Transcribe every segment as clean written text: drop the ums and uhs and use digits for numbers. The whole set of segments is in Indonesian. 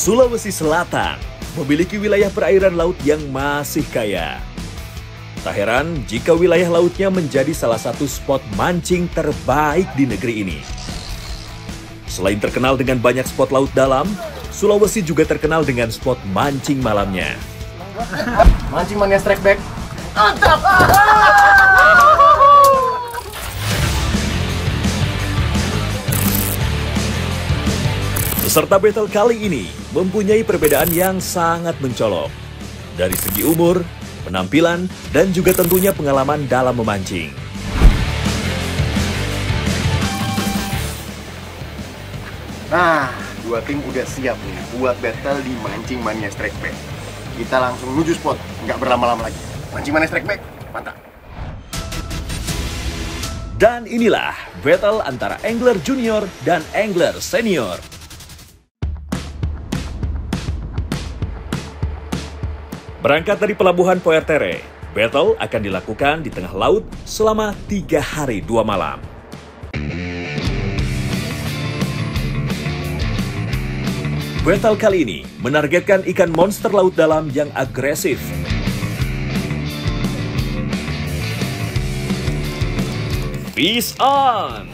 Sulawesi Selatan memiliki wilayah perairan laut yang masih kaya. Tak heran jika wilayah lautnya menjadi salah satu spot mancing terbaik di negeri ini. Selain terkenal dengan banyak spot laut dalam, Sulawesi juga terkenal dengan spot mancing malamnya. Mancing mania strike back. Mantap! Peserta battle kali ini mempunyai perbedaan yang sangat mencolok. Dari segi umur, penampilan, dan juga tentunya pengalaman dalam memancing. Nah, dua tim udah siap nih buat battle di Mancing Mania Strike Back. Kita langsung menuju spot, nggak berlama-lama lagi. Mancing Mania Strike Back, mantap! Dan inilah battle antara angler junior dan angler senior. Berangkat dari Pelabuhan Poertere, battle akan dilakukan di tengah laut selama 3 hari 2 malam. Battle kali ini menargetkan ikan monster laut dalam yang agresif. Fish on!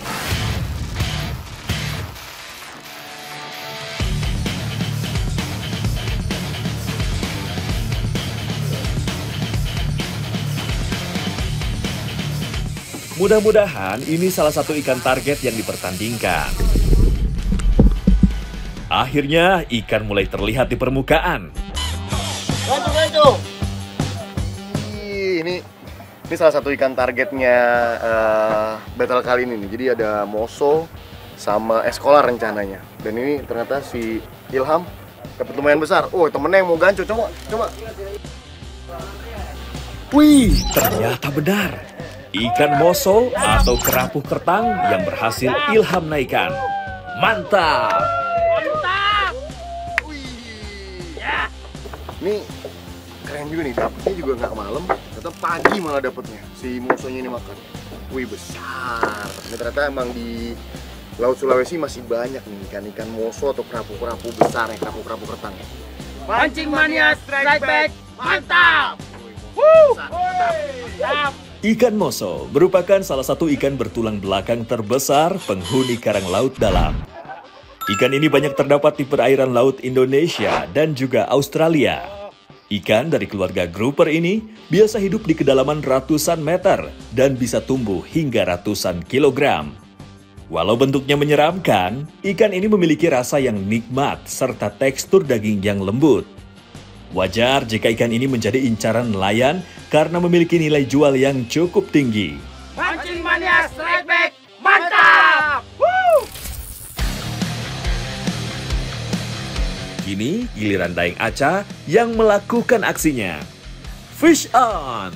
Mudah-mudahan ini salah satu ikan target yang dipertandingkan. Akhirnya ikan mulai terlihat di permukaan. Lanjut. Ini salah satu ikan targetnya battle kali ini nih. Jadi ada moso sama eskolar rencananya. Dan ini ternyata si Ilham dapat lumayan besar. Oh, temennya yang mau ganco, coba. Wih, ternyata benar. Ikan moso atau kerapu kertang yang berhasil Ilham naikkan. Mantap! Ini keren juga nih, dapetnya juga nggak malam, ternyata pagi malah dapetnya si musuhnya ini makan. Wih, besar. Ini ternyata emang di Laut Sulawesi masih banyak nih ikan-ikan moso atau kerapu-kerapu besar ya, kerapu-kerapu kertang. Mancing Mania Strike Back, mantap! Mantap! Ikan moso merupakan salah satu ikan bertulang belakang terbesar penghuni karang laut dalam. Ikan ini banyak terdapat di perairan laut Indonesia dan juga Australia. Ikan dari keluarga grouper ini biasa hidup di kedalaman ratusan meter dan bisa tumbuh hingga ratusan kilogram. Walau bentuknya menyeramkan, ikan ini memiliki rasa yang nikmat serta tekstur daging yang lembut. Wajar jika ikan ini menjadi incaran nelayan karena memiliki nilai jual yang cukup tinggi. Mancing Mania Strike Back, mantap! Woo! Kini giliran Daeng Aca yang melakukan aksinya. Fish on!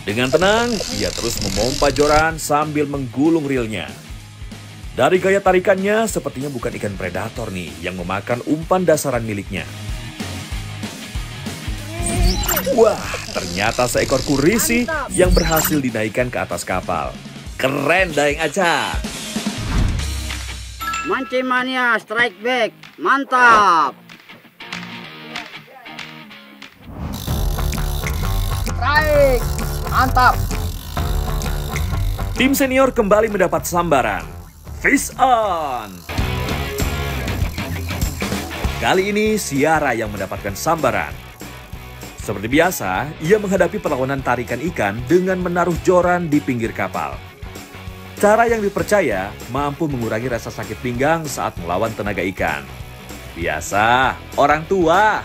Dengan tenang, ia terus memompa joran sambil menggulung reelnya. Dari gaya tarikannya, sepertinya bukan ikan predator nih yang memakan umpan dasaran miliknya. Wah, ternyata seekor kurisi yang berhasil dinaikkan ke atas kapal. Keren Daeng Aca! Mancing Mania Strike Back, mantap! Strike! Mantap! Tim senior kembali mendapat sambaran. Fish on! Kali ini Siara yang mendapatkan sambaran. Seperti biasa, ia menghadapi perlawanan tarikan ikan dengan menaruh joran di pinggir kapal. Cara yang dipercaya mampu mengurangi rasa sakit pinggang saat melawan tenaga ikan. Biasa, orang tua.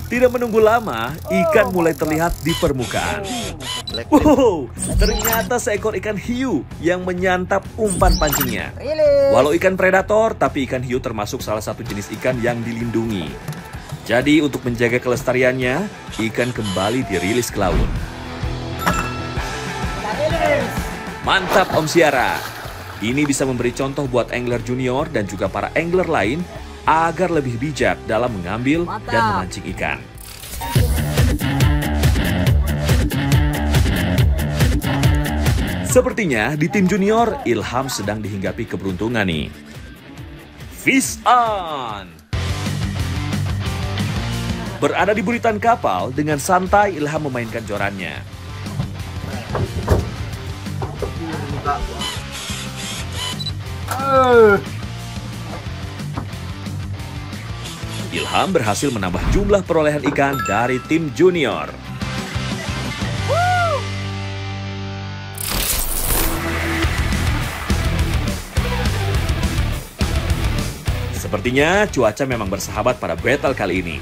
Tidak menunggu lama, ikan mulai terlihat di permukaan. Wow, ternyata seekor ikan hiu yang menyantap umpan pancingnya. Walau ikan predator, tapi ikan hiu termasuk salah satu jenis ikan yang dilindungi. Jadi untuk menjaga kelestariannya, ikan kembali dirilis ke laut. Mantap Om Siara. Ini bisa memberi contoh buat angler junior dan juga para angler lain agar lebih bijak dalam mengambil dan memancing ikan. Sepertinya di tim junior, Ilham sedang dihinggapi keberuntungan nih. Fish on! Berada di buritan kapal, dengan santai Ilham memainkan jorannya. Ilham berhasil menambah jumlah perolehan ikan dari tim junior. Sepertinya cuaca memang bersahabat pada battle kali ini.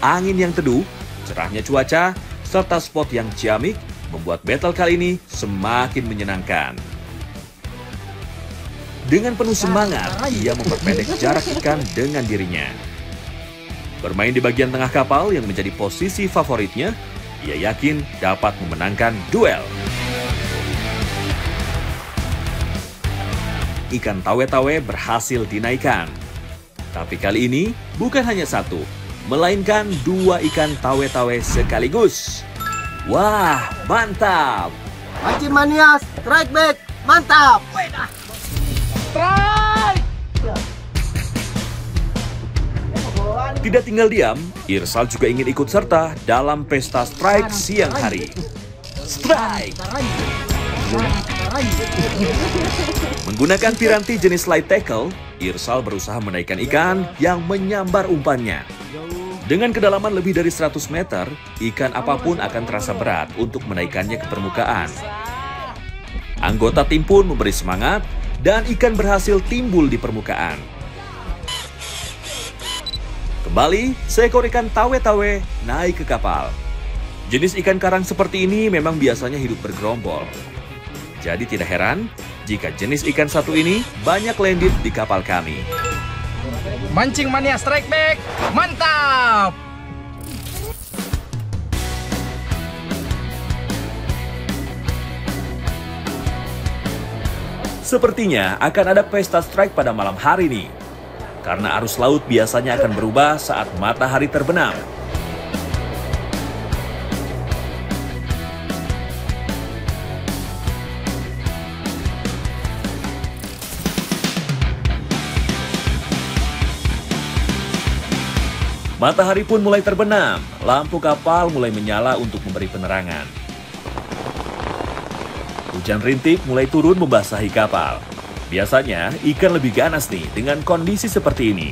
Angin yang teduh, cerahnya cuaca, serta spot yang ciamik membuat battle kali ini semakin menyenangkan. Dengan penuh semangat, ia memperpendek jarak ikan dengan dirinya. Bermain di bagian tengah kapal yang menjadi posisi favoritnya, ia yakin dapat memenangkan duel. Ikan tawe-tawe berhasil dinaikkan. Tapi kali ini bukan hanya satu, melainkan dua ikan tawe-tawe sekaligus. Wah, mantap! Mancing Mania strike back, mantap! Strike! Tidak tinggal diam, Irsal juga ingin ikut serta dalam pesta strike siang hari. Strike! Menggunakan piranti jenis light tackle, Irsal berusaha menaikkan ikan yang menyambar umpannya. Dengan kedalaman lebih dari 100 meter, ikan apapun akan terasa berat untuk menaikkannya ke permukaan. Anggota tim pun memberi semangat dan ikan berhasil timbul di permukaan. Kembali, seekor ikan tawe-tawe naik ke kapal. Jenis ikan karang seperti ini memang biasanya hidup bergerombol. Jadi tidak heran jika jenis ikan satu ini banyak landed di kapal kami. Mancing Mania strike back, mantap! Sepertinya akan ada pesta strike pada malam hari nih. Karena arus laut biasanya akan berubah saat matahari terbenam. Matahari pun mulai terbenam, lampu kapal mulai menyala untuk memberi penerangan. Hujan rintik mulai turun membasahi kapal. Biasanya ikan lebih ganas nih dengan kondisi seperti ini.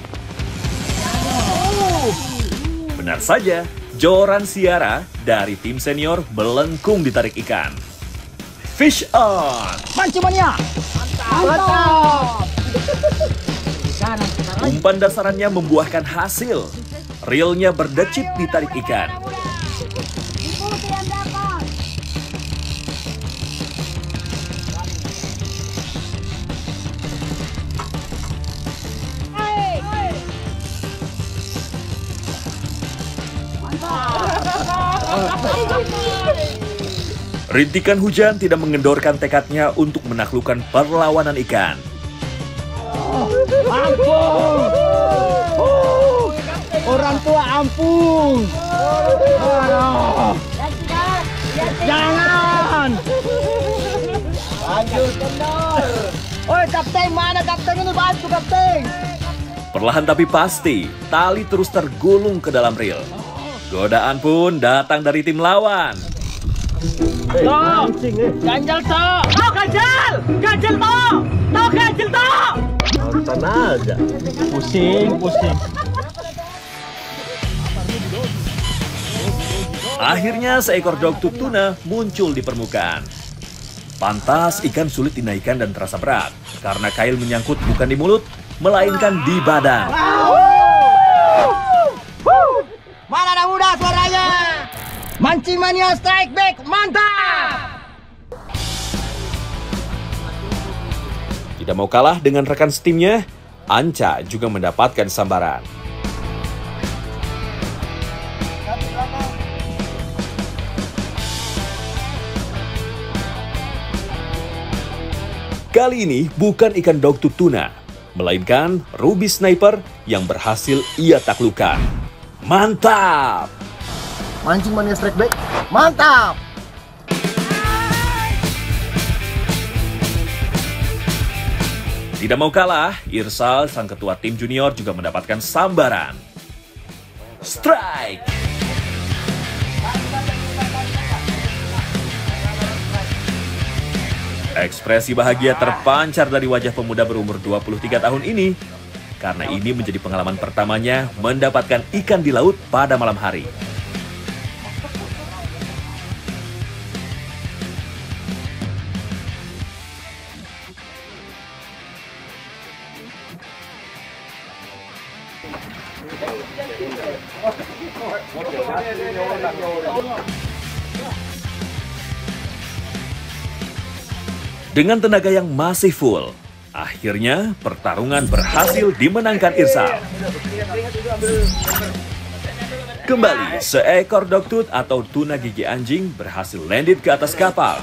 Benar saja, joran Siara dari tim senior melengkung ditarik ikan. Fish on! Mancing Mania! Mantap! Umpan dasarannya membuahkan hasil. Reelnya berdecit ditarik ikan. Rintikan hujan tidak mengendorkan tekadnya untuk menaklukkan perlawanan ikan. Ampun! Orang tua ampun! Jangan! Lanjut kendor! Oi kapten, mana kapten ini, bantu kapten! Perlahan tapi pasti, tali terus tergulung ke dalam reel. Godaan pun datang dari tim lawan. Toh! Ganjal toh! Toh ganjal! Ganjal toh! Toh ganjal toh! Tenaga. Pusing. Akhirnya seekor dogtooth tuna muncul di permukaan. Pantas ikan sulit dinaikkan dan terasa berat, karena kail menyangkut bukan di mulut, melainkan di badan. Mana anak muda suaranya? Mancing Mania strike back, mantap! Tidak mau kalah dengan rekan setimnya, Anca juga mendapatkan sambaran. Kali ini bukan ikan dogtooth tuna, melainkan ruby sniper yang berhasil ia taklukkan. Mantap! Mancing Mania strike back, mantap! Tidak mau kalah, Irsal, sang ketua tim junior juga mendapatkan sambaran. Strike! Ekspresi bahagia terpancar dari wajah pemuda berumur 23 tahun ini, karena ini menjadi pengalaman pertamanya mendapatkan ikan di laut pada malam hari. Dengan tenaga yang masih full, akhirnya pertarungan berhasil dimenangkan Irsal. Kembali, seekor dogtooth atau tuna gigi anjing berhasil landed ke atas kapal.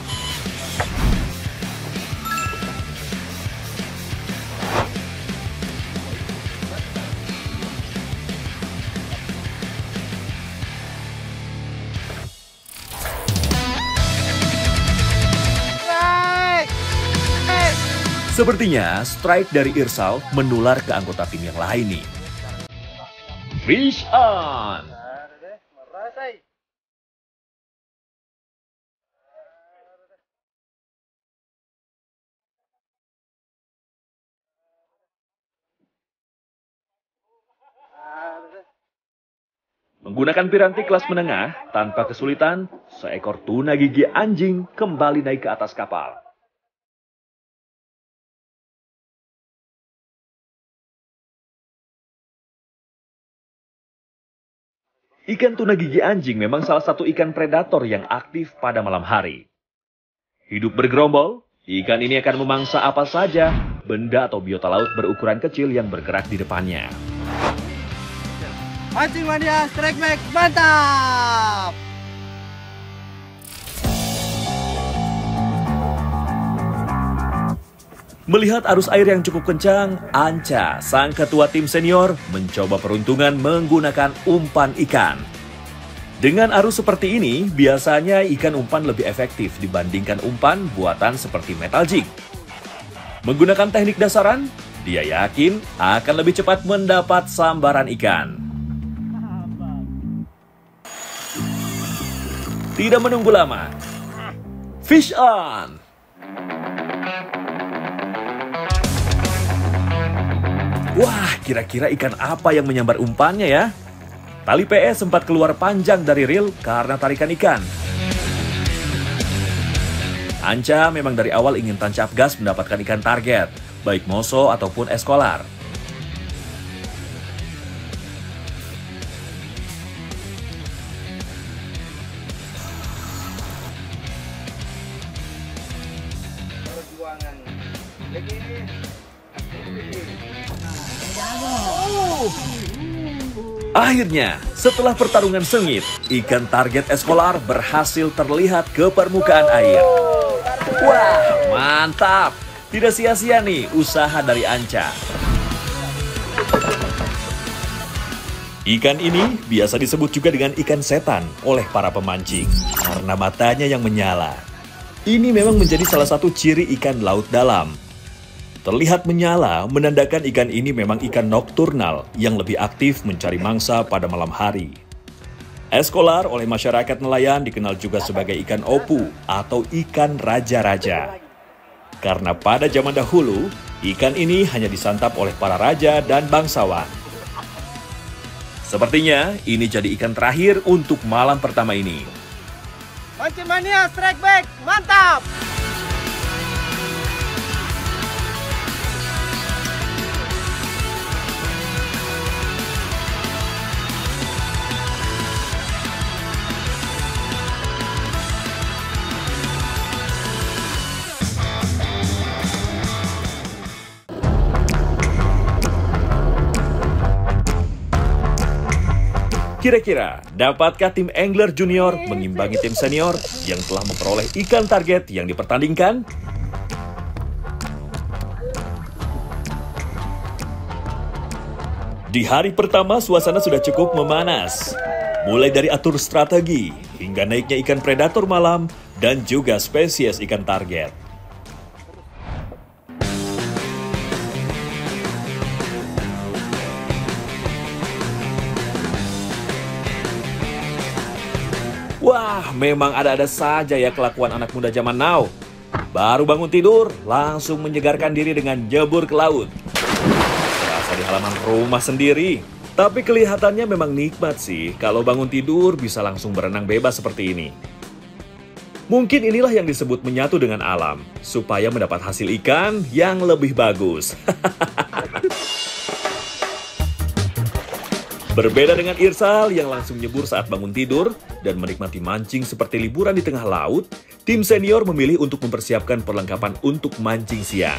Sepertinya strike dari Irsal menular ke anggota tim yang lain nih. Fish on! Menggunakan piranti kelas menengah, tanpa kesulitan, seekor tuna gigi anjing kembali naik ke atas kapal. Ikan tuna gigi anjing memang salah satu ikan predator yang aktif pada malam hari. Hidup bergerombol, ikan ini akan memangsa apa saja, benda atau biota laut berukuran kecil yang bergerak di depannya. Mancing mania, strike back, mantap! Melihat arus air yang cukup kencang, Anca, sang ketua tim senior, mencoba peruntungan menggunakan umpan ikan. Dengan arus seperti ini, biasanya ikan umpan lebih efektif dibandingkan umpan buatan seperti metal jig. Menggunakan teknik dasaran, dia yakin akan lebih cepat mendapat sambaran ikan. Tidak menunggu lama, fish on! Wah, kira-kira ikan apa yang menyambar umpannya ya? Tali PE sempat keluar panjang dari reel karena tarikan ikan. Anca memang dari awal ingin tancap gas mendapatkan ikan target, baik moso ataupun eskolar. Akhirnya, setelah pertarungan sengit, ikan target eskolar berhasil terlihat ke permukaan air. Wah, mantap! Tidak sia-sia nih usaha dari Anca. Ikan ini biasa disebut juga dengan ikan setan oleh para pemancing, karena matanya yang menyala. Ini memang menjadi salah satu ciri ikan laut dalam. Terlihat menyala, menandakan ikan ini memang ikan nokturnal yang lebih aktif mencari mangsa pada malam hari. Eskolar oleh masyarakat nelayan dikenal juga sebagai ikan opu atau ikan raja-raja. Karena pada zaman dahulu, ikan ini hanya disantap oleh para raja dan bangsawan. Sepertinya ini jadi ikan terakhir untuk malam pertama ini. Mancing mania, strike back, mantap! Kira-kira, dapatkah tim angler junior mengimbangi tim senior yang telah memperoleh ikan target yang dipertandingkan? Di hari pertama, suasana sudah cukup memanas. Mulai dari atur strategi, hingga naiknya ikan predator malam, dan juga spesies ikan target. Wah, memang ada-ada saja ya kelakuan anak muda zaman now. Baru bangun tidur, langsung menyegarkan diri dengan jebur ke laut. Terasa di halaman rumah sendiri. Tapi kelihatannya memang nikmat sih kalau bangun tidur bisa langsung berenang bebas seperti ini. Mungkin inilah yang disebut menyatu dengan alam, supaya mendapat hasil ikan yang lebih bagus. Berbeda dengan Irsal yang langsung nyebur saat bangun tidur dan menikmati mancing seperti liburan di tengah laut, tim senior memilih untuk mempersiapkan perlengkapan untuk mancing siang.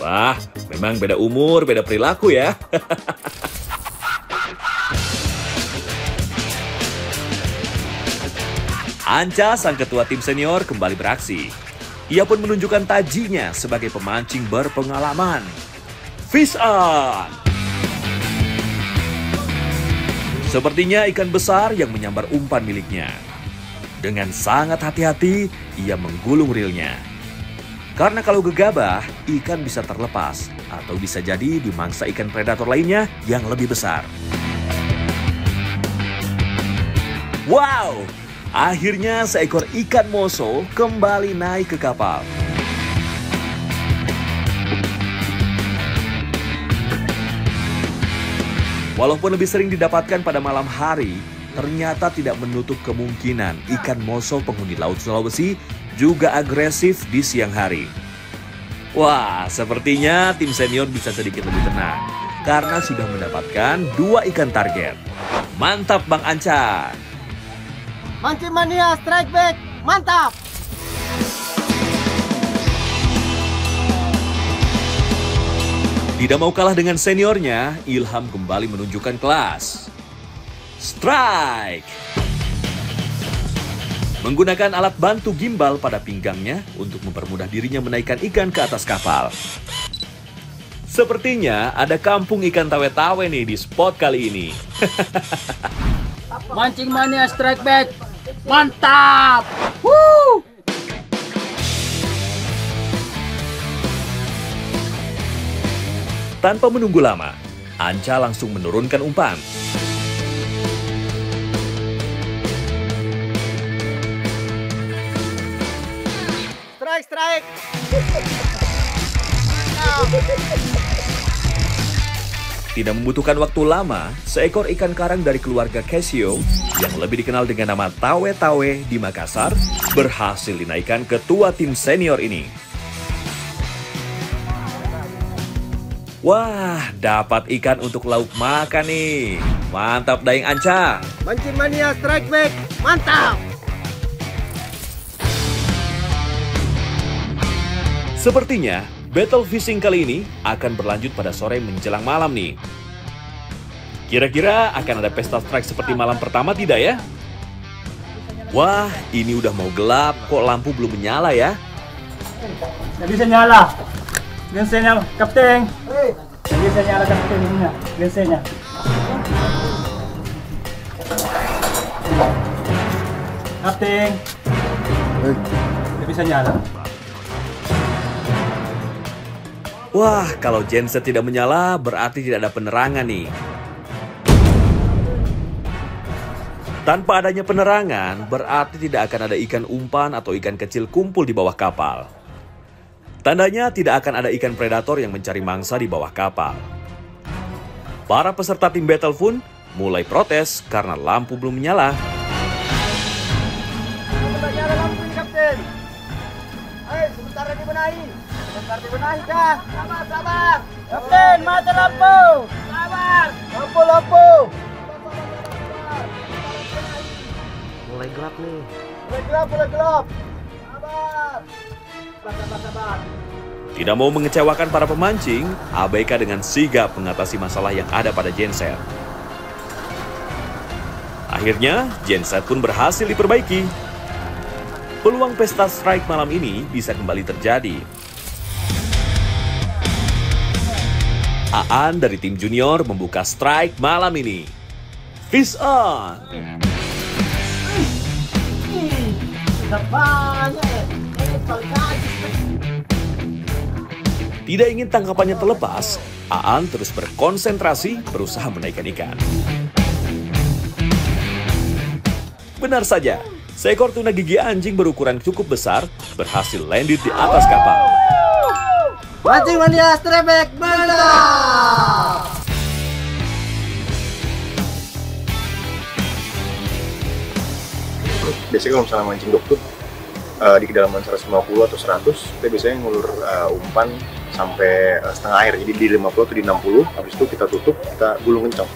Wah, memang beda umur, beda perilaku ya. Anca, sang ketua tim senior, kembali beraksi. Ia pun menunjukkan tajinya sebagai pemancing berpengalaman. Fish on! Sepertinya ikan besar yang menyambar umpan miliknya. Dengan sangat hati-hati, ia menggulung reelnya. Karena kalau gegabah, ikan bisa terlepas atau bisa jadi dimangsa ikan predator lainnya yang lebih besar. Wow! Akhirnya seekor ikan moso kembali naik ke kapal. Walaupun lebih sering didapatkan pada malam hari, ternyata tidak menutup kemungkinan ikan moso penghuni Laut Sulawesi juga agresif di siang hari. Wah, sepertinya tim senior bisa sedikit lebih tenang karena sudah mendapatkan 2 ikan target. Mantap Bang Anca! Mancing mania strike back, mantap! Tidak mau kalah dengan seniornya, Ilham kembali menunjukkan kelas. Strike! Menggunakan alat bantu gimbal pada pinggangnya untuk mempermudah dirinya menaikkan ikan ke atas kapal. Sepertinya ada kampung ikan tawe-tawe nih di spot kali ini. Mancing mania strike back, mantap! Woo! Tanpa menunggu lama, Anca langsung menurunkan umpan. Strike! Tidak membutuhkan waktu lama, seekor ikan karang dari keluarga Casio yang lebih dikenal dengan nama tawe-tawe di Makassar berhasil dinaikkan ketua tim senior ini. Wah, dapat ikan untuk lauk makan nih. Mantap Daeng Anca. Mancing mania strike back, mantap! Sepertinya, battle fishing kali ini akan berlanjut pada sore menjelang malam nih. Kira-kira akan ada pesta strike seperti malam pertama tidak ya? Wah, ini udah mau gelap, kok lampu belum menyala ya? Nggak bisa nyala. Gensetnya, Kapten. Nggak bisa nyala kaptennya, gensetnya. Kapten. Nggak bisa nyala. Wah, kalau genset tidak menyala berarti tidak ada penerangan nih. Tanpa adanya penerangan berarti tidak akan ada ikan umpan atau ikan kecil kumpul di bawah kapal. Tandanya tidak akan ada ikan predator yang mencari mangsa di bawah kapal. Para peserta tim battle pun mulai protes karena lampu belum menyala. Sebentar nyala lampu ini, Kapten. Ayo, sebentar lagi benahi. Sebentar dibenahi dah. Sabar. Kapten, mati lampu. Sabar. Lampu. Mulai gelap nih. Mulai gelap. Sabar. Tidak mau mengecewakan para pemancing, ABK dengan sigap mengatasi masalah yang ada pada genset. Akhirnya, genset pun berhasil diperbaiki. Peluang pesta strike malam ini bisa kembali terjadi. Aan dari tim junior membuka strike malam ini. Fish on! Tidak ingin tangkapannya terlepas, Aan terus berkonsentrasi berusaha menaikkan ikan. Benar saja, seekor tuna gigi anjing berukuran cukup besar berhasil landed di atas kapal. Mancing mania strike back, mantap! Biasanya kalau misalnya mancing doktut di kedalaman 150 atau 100, kita biasanya ngulur umpan sampai setengah air. Jadi di 50 atau di 60, habis itu kita tutup, kita gulung kencang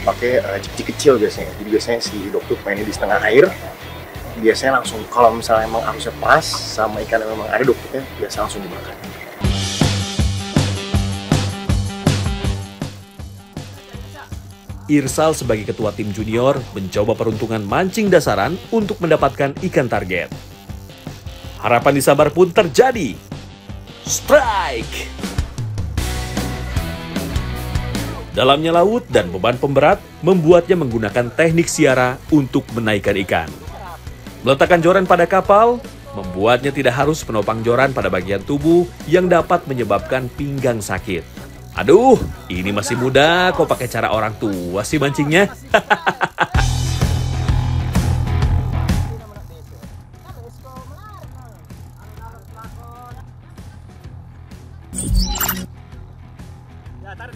pakai cipci kecil biasanya. Jadi biasanya si doktut mainnya di setengah air, biasanya langsung, kalau misalnya emang arusnya pas sama ikan yang memang ada doktutnya, biasa langsung dimakan. Irsal sebagai ketua tim junior mencoba peruntungan mancing dasaran untuk mendapatkan ikan target. Harapan disabar pun terjadi. Strike! Dalamnya laut dan beban pemberat membuatnya menggunakan teknik siara untuk menaikkan ikan. Meletakkan joran pada kapal membuatnya tidak harus menopang joran pada bagian tubuh yang dapat menyebabkan pinggang sakit. Aduh, ini masih muda kok pakai cara orang tua sih mancingnya.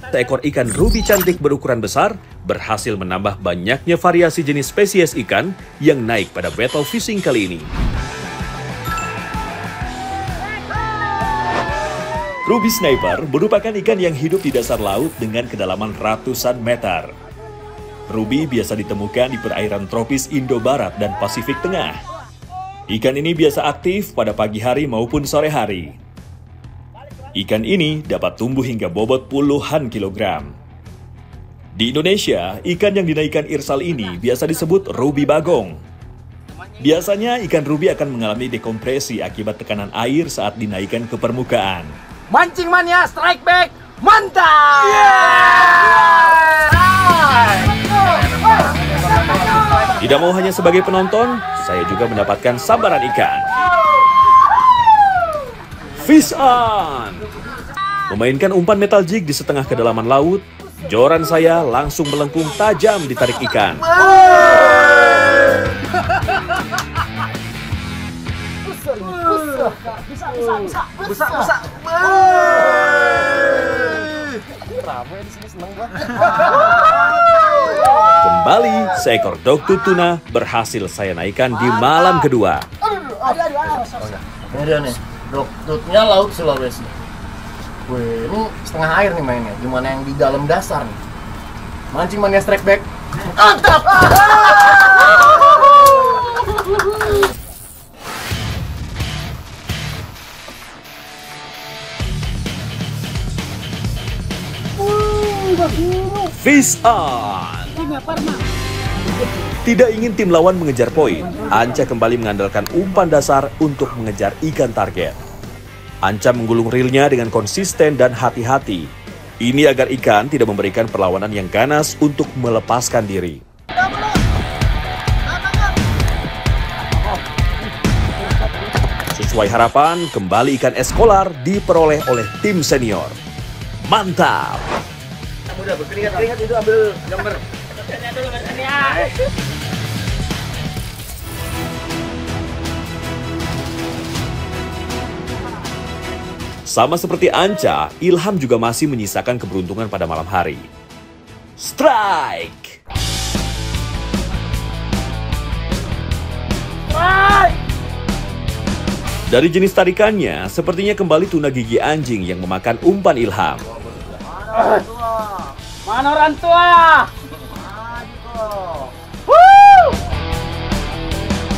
Seekor ikan ruby cantik berukuran besar berhasil menambah banyaknya variasi jenis spesies ikan yang naik pada battle fishing kali ini. Ruby Sniper merupakan ikan yang hidup di dasar laut dengan kedalaman ratusan meter. Ruby biasa ditemukan di perairan tropis Indo-Barat dan Pasifik Tengah. Ikan ini biasa aktif pada pagi hari maupun sore hari. Ikan ini dapat tumbuh hingga bobot puluhan kilogram. Di Indonesia, ikan yang dinaikkan Irsal ini biasa disebut ruby bagong. Biasanya ikan ruby akan mengalami dekompresi akibat tekanan air saat dinaikkan ke permukaan. Mancing mania strike back, mantap! Tidak mau hanya sebagai penonton, saya juga mendapatkan sambaran ikan. Fish on! Memainkan umpan metal jig di setengah kedalaman laut, joran saya langsung melengkung tajam ditarik ikan. Bisa. Kembali, seekor doktut tuna berhasil saya naikkan di malam kedua. Ini dia nih, doktutnya Laut Sulawesi. Wih, ini setengah air nih mainnya. Gimana yang di dalam dasar nih? Mancing mania strike back. Mantap! Fish on! Tidak ingin tim lawan mengejar poin, Anca kembali mengandalkan umpan dasar untuk mengejar ikan target. Anca menggulung reelnya dengan konsisten dan hati-hati. Ini agar ikan tidak memberikan perlawanan yang ganas untuk melepaskan diri. Sesuai harapan, kembali ikan eskolar diperoleh oleh tim senior. Mantap! Udah berkeringat itu ambil gambar. Sama seperti Anca, Ilham juga masih menyisakan keberuntungan pada malam hari. Strike! Dari jenis tarikannya, sepertinya kembali tuna gigi anjing yang memakan umpan Ilham. Mana orang tua?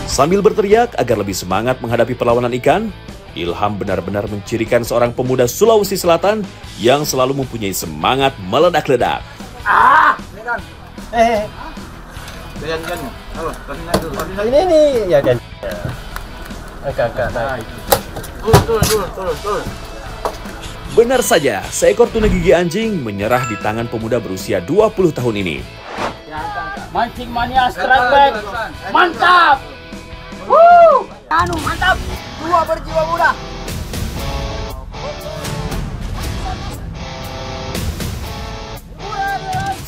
Sambil berteriak agar lebih semangat menghadapi perlawanan ikan, Ilham benar-benar mencirikan seorang pemuda Sulawesi Selatan yang selalu mempunyai semangat meledak-ledak. Halo, Ini nih ya kan. Agak naik. Turun. Benar saja, seekor tuna gigi anjing menyerah di tangan pemuda berusia 20 tahun ini. Mancing mania strike back, mantap! Mantap! Dua berjiwa muda.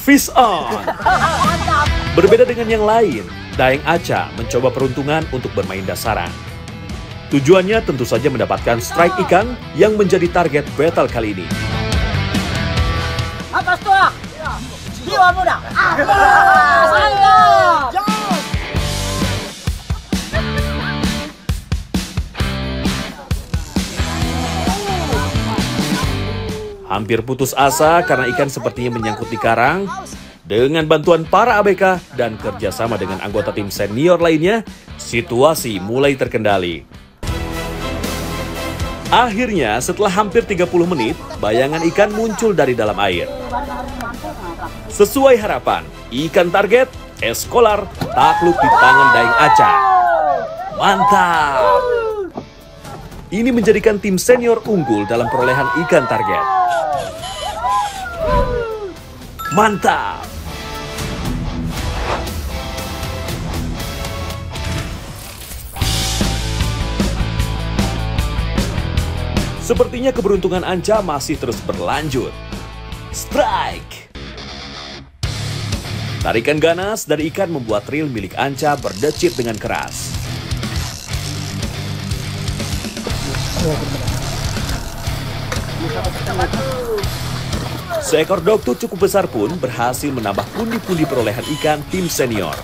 Fish on! Berbeda dengan yang lain, Daeng Aca mencoba peruntungan untuk bermain dasaran. Tujuannya tentu saja mendapatkan strike ikan yang menjadi target battle kali ini. Atas tuah. Jiwa muda. Mantap. Hampir putus asa karena ikan sepertinya menyangkut di karang. Dengan bantuan para ABK dan kerjasama dengan anggota tim senior lainnya, situasi mulai terkendali. Akhirnya, setelah hampir 30 menit, bayangan ikan muncul dari dalam air. Sesuai harapan, ikan target, Eskolar, takluk di tangan Daeng Aca. Mantap! Ini menjadikan tim senior unggul dalam perolehan ikan target. Mantap! Sepertinya keberuntungan Anca masih terus berlanjut. Strike! Tarikan ganas dari ikan membuat reel milik Anca berdecit dengan keras. Seekor dogtooth cukup besar pun berhasil menambah pundi-pundi perolehan ikan tim senior.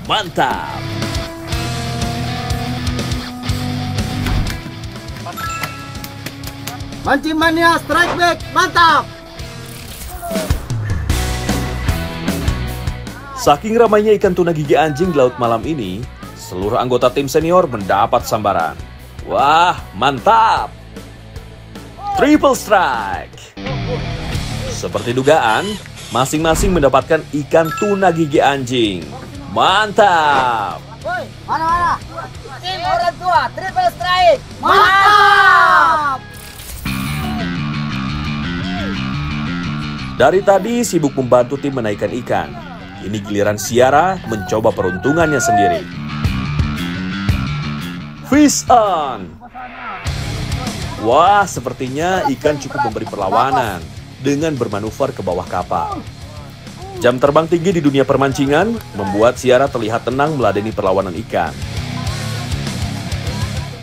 Mantap! Mancing mania strike back. Mantap. Saking ramainya ikan tuna gigi anjing di laut malam ini, seluruh anggota tim senior mendapat sambaran. Wah, mantap! Triple strike! Seperti dugaan, masing-masing mendapatkan ikan tuna gigi anjing. Mantap! Mana? Tim orang tua, triple strike. Mantap. Dari tadi sibuk membantu tim menaikkan ikan. Ini giliran Ciara mencoba peruntungannya sendiri. Fish on! Wah, sepertinya ikan cukup memberi perlawanan dengan bermanuver ke bawah kapal. Jam terbang tinggi di dunia permancingan membuat Ciara terlihat tenang meladeni perlawanan ikan.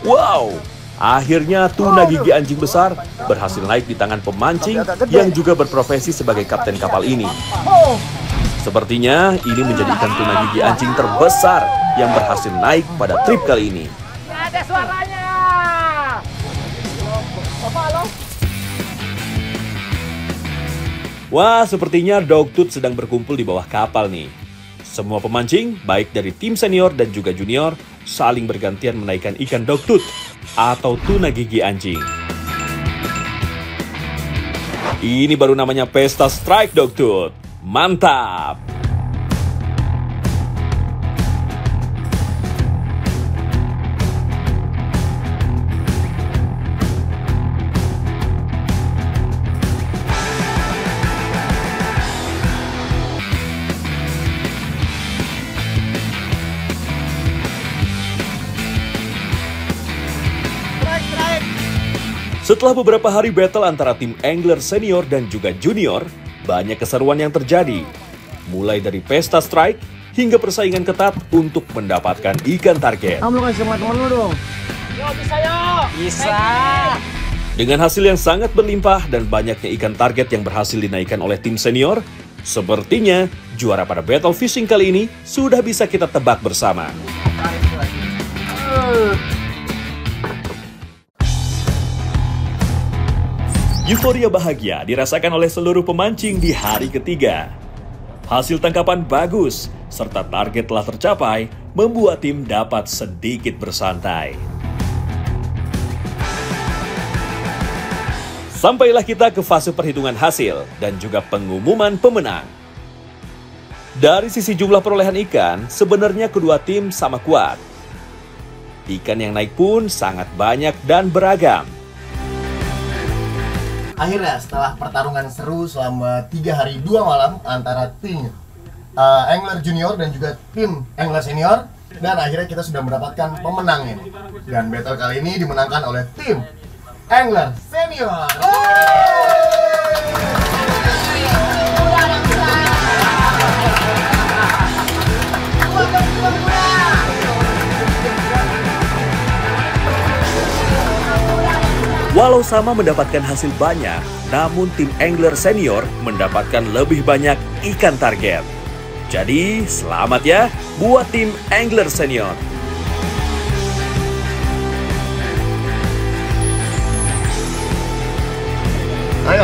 Wow! Akhirnya tuna gigi anjing besar berhasil naik di tangan pemancing yang juga berprofesi sebagai kapten kapal ini. Sepertinya ini menjadi ikan tuna gigi anjing terbesar yang berhasil naik pada trip kali ini. Ada suaranya. Wah, sepertinya dogtooth sedang berkumpul di bawah kapal nih. Semua pemancing, baik dari tim senior dan juga junior, saling bergantian menaikkan ikan dogtooth atau tuna gigi anjing. Ini baru namanya pesta strike dogtooth. Mantap! Setelah beberapa hari battle antara tim angler senior dan juga junior, banyak keseruan yang terjadi. Mulai dari pesta strike hingga persaingan ketat untuk mendapatkan ikan target. Kamu kasih sama temen lu dong. Yo, bisa yo. Bisa. Dengan hasil yang sangat berlimpah dan banyaknya ikan target yang berhasil dinaikkan oleh tim senior, sepertinya juara pada battle fishing kali ini sudah bisa kita tebak bersama. Euforia bahagia dirasakan oleh seluruh pemancing di hari ketiga. Hasil tangkapan bagus, serta target telah tercapai, membuat tim dapat sedikit bersantai. Sampailah kita ke fase perhitungan hasil dan juga pengumuman pemenang. Dari sisi jumlah perolehan ikan, sebenarnya kedua tim sama kuat. Ikan yang naik pun sangat banyak dan beragam. Akhirnya setelah pertarungan seru selama 3 hari 2 malam antara tim angler junior dan juga tim angler senior, dan akhirnya kita sudah mendapatkan pemenangnya. Dan battle kali ini dimenangkan oleh tim angler senior. Walau sama mendapatkan hasil banyak, namun tim angler senior mendapatkan lebih banyak ikan target. Jadi, selamat ya buat tim angler senior. Ayo,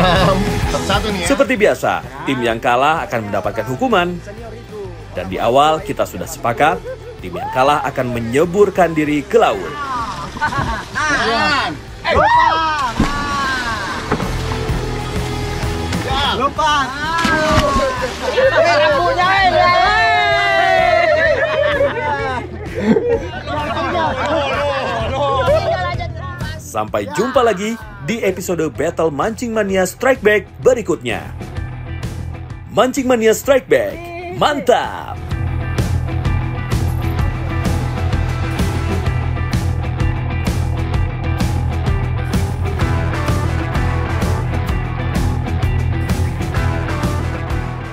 satu-satu nih ya. Seperti biasa, tim yang kalah akan mendapatkan hukuman. Dan di awal kita sudah sepakat, tim yang kalah akan menyeburkan diri ke laut. Lompat. Sampai jumpa lagi di episode Battle Mancing Mania Strike Back berikutnya. Mancing Mania Strike Back, mantap!